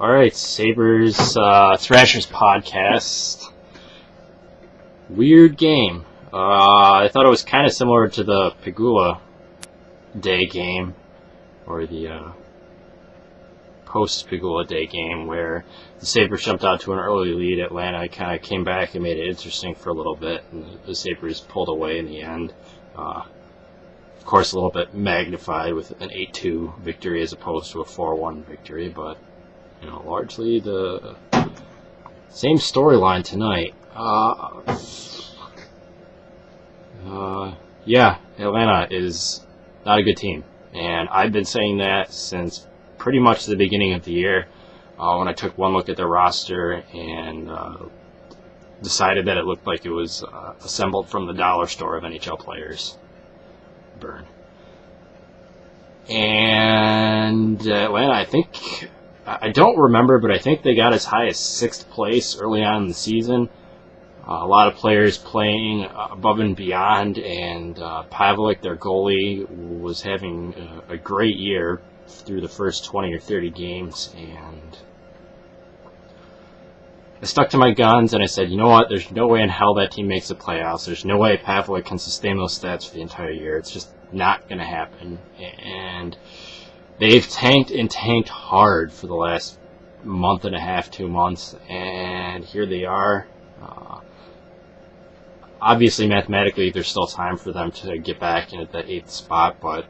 Alright, Sabres, Thrashers podcast. Weird game. I thought it was kind of similar to the Pegula Day game, or the post-Pegula Day game, where the Sabres jumped out to an early lead. Atlanta kind of came back and made it interesting for a little bit, and the Sabres pulled away in the end. Of course, a little bit magnified with an 8-2 victory as opposed to a 4-1 victory, but largely the same storyline tonight. Atlanta is not a good team, and I've been saying that since pretty much the beginning of the year, when I took one look at their roster and decided that it looked like it was assembled from the dollar store of NHL players. Burn. And Atlanta, I don't remember, but I think they got as high as 6th place early on in the season. A lot of players playing above and beyond, and Pavlik, their goalie, was having a great year through the first 20 or 30 games, and I stuck to my guns, and I said, you know what, there's no way in hell that team makes the playoffs. There's no way Pavlik can sustain those stats for the entire year. It's just not going to happen, and they've tanked hard for the last month and a half, 2 months, and here they are. Obviously, mathematically, there's still time for them to get back into the 8th spot, but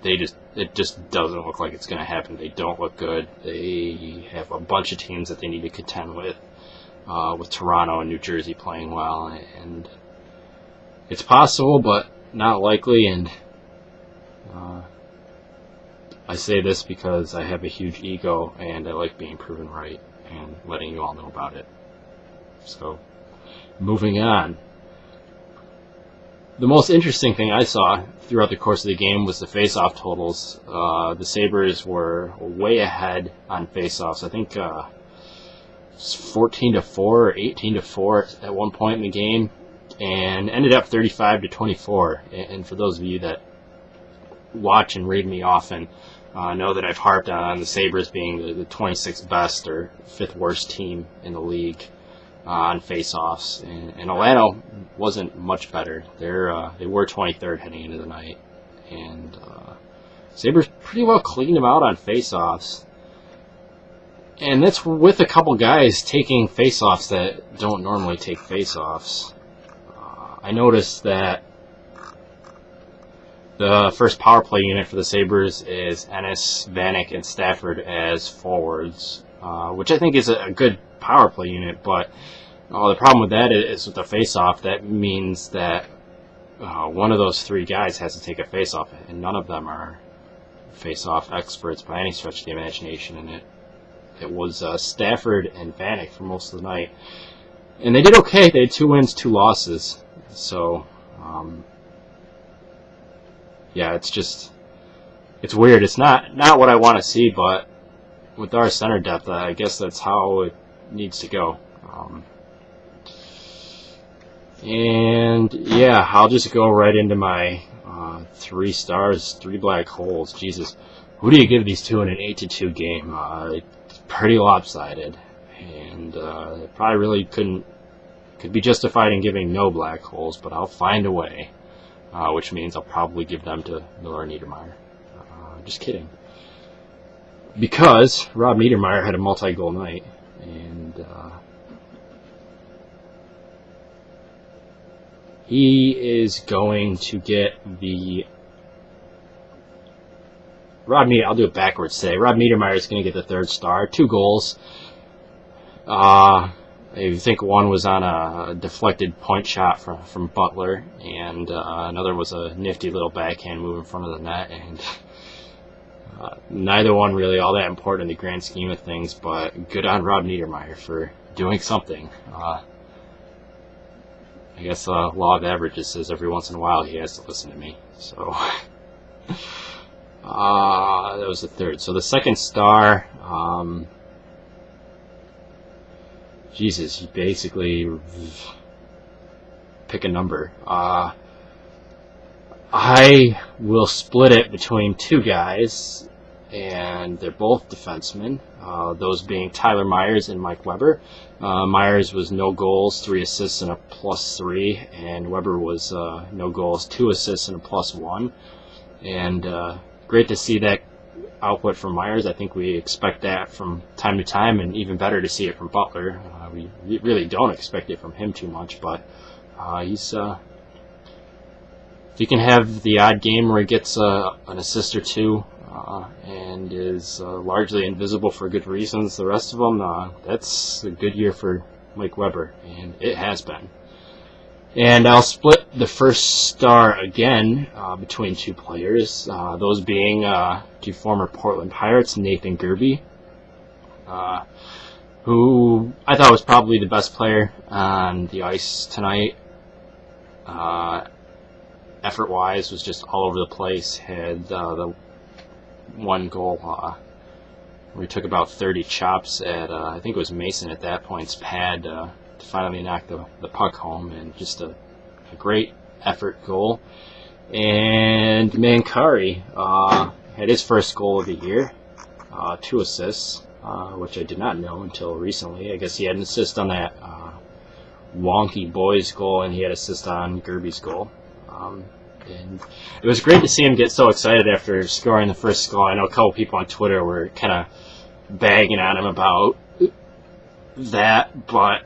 it just doesn't look like it's going to happen. They don't look good. They have a bunch of teams that they need to contend with Toronto and New Jersey playing well, and it's possible, but not likely, and I say this because I have a huge ego, and I like being proven right and letting you all know about it. So, moving on. The most interesting thing I saw throughout the course of the game was the face-off totals. The Sabres were way ahead on face-offs. I think 14-4 or 18-4 at one point in the game, and ended up 35-24. And for those of you that watch and read me often, know that I've harped on the Sabres being the 26th best or 5th worst team in the league on face-offs, and Atlanta wasn't much better. They were 23rd heading into the night, and Sabres pretty well cleaned them out on face-offs, and that's with a couple guys taking face-offs that don't normally take face-offs. I noticed that the first power play unit for the Sabres is Ennis, Vanek, and Stafford as forwards, which I think is a good power play unit, but the problem with that is with the face-off, that means that one of those 3 guys has to take a face-off, and none of them are face-off experts by any stretch of the imagination, and it was Stafford and Vanek for most of the night, and they did okay. They had 2 wins, 2 losses, so it's weird. It's not what I want to see, but with our center depth, I guess that's how it needs to go. I'll just go right into my 3 stars, 3 black holes. Jesus, who do you give these to in an 8-2 game? It's pretty lopsided, and probably really could be justified in giving no black holes, but I'll find a way, which means I'll probably give them to Miller and Niedermayer. Just kidding. Because Rob Niedermayer had a multi-goal night, and he is going to get the I'll do it backwards today. Rob Niedermayer is going to get the 3rd star. 2 goals. I think one was on a deflected point shot from Butler, and another was a nifty little backhand move in front of the net, and neither one really all that important in the grand scheme of things, but good on Rob Niedermayer for doing something. I guess law of averages says every once in a while he has to listen to me. So that was the 3rd. So the 2nd star, Jesus, you basically pick a number. I will split it between 2 guys, and they're both defensemen, those being Tyler Myers and Mike Weber. Myers was no goals, 3 assists, and a +3, and Weber was no goals, 2 assists, and a +1. And great to see that output from Myers. I think we expect that from time to time, and even better to see it from Butler. We really don't expect it from him too much, but he's if he can have the odd game where he gets an assist or two and is largely invisible for good reasons, the rest of them, that's a good year for Mike Weber, and it has been. And I'll split the first star again between 2 players, those being 2 former Portland Pirates, Nathan Gerbe, who I thought was probably the best player on the ice tonight. Effort-wise, was just all over the place. Had the 1 goal where he took about 30 chops at, I think it was Mason at that point's pad, to finally knock the puck home, and just a great effort goal. And Mancari had his first goal of the year, 2 assists, which I did not know until recently. I guess he had an assist on that wonky boys goal, and he had an assist on Gerbe's goal. And it was great to see him get so excited after scoring the first goal. I know a couple people on Twitter were kind of bagging on him about that, but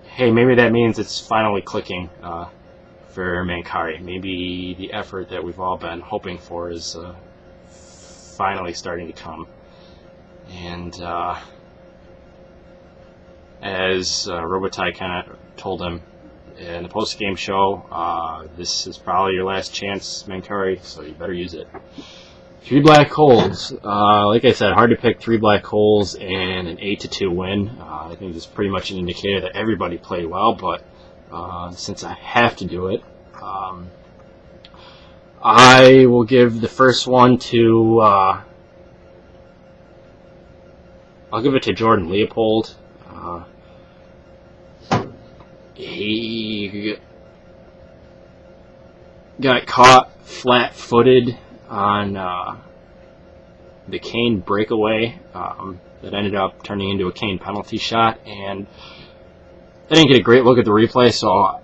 hey, maybe that means it's finally clicking for Mancari. Maybe the effort that we've all been hoping for is finally starting to come. And as Robitaille kind of told him in the post-game show, this is probably your last chance, Mancari, so you better use it. 3 black holes. Like I said, hard to pick 3 black holes and an 8-2 win. I think it's pretty much an indicator that everybody played well, but since I have to do it, I will give the first one to I'll give it to Jordan Leopold. He got caught flat-footed on the Kane breakaway that ended up turning into a Kane penalty shot, and I didn't get a great look at the replay, so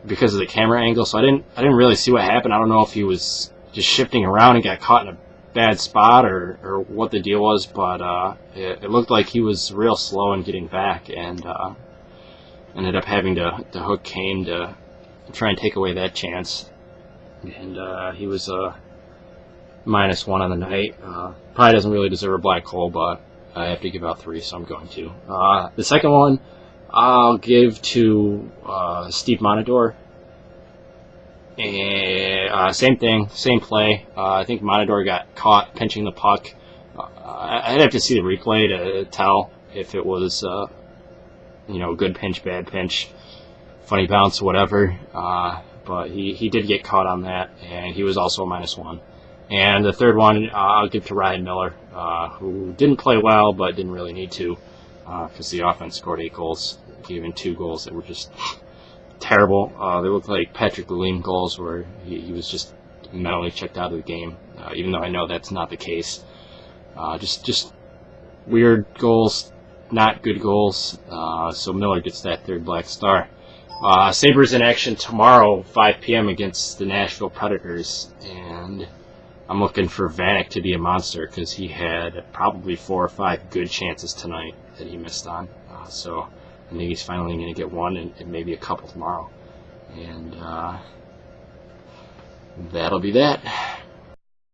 because of the camera angle, so I didn't really see what happened. I don't know if he was just shifting around and got caught in a bad spot or what the deal was, but it looked like he was real slow in getting back, and ended up having to hook Kane to try and take away that chance. And he was -1 on the night. Probably doesn't really deserve a black hole, but I have to give out 3, so I'm going to. The second one I'll give to Steve Montador. And same thing, same play. I think Montador got caught pinching the puck. I'd have to see the replay to tell if it was good pinch, bad pinch, funny bounce, whatever. But he did get caught on that, and he was also a -1. And the third one I'll give to Ryan Miller, who didn't play well, but didn't really need to, because the offense scored 8 goals, gave in 2 goals that were just terrible. They looked like Patrick Lalime goals where he was just mentally checked out of the game, even though I know that's not the case. Just weird goals, not good goals. So Miller gets that 3rd black star. Sabres in action tomorrow, 5 p.m. against the Nashville Predators, and I'm looking for Vanek to be a monster because he had probably 4 or 5 good chances tonight that he missed on. So I think he's finally going to get 1 and maybe a couple tomorrow. And that'll be that.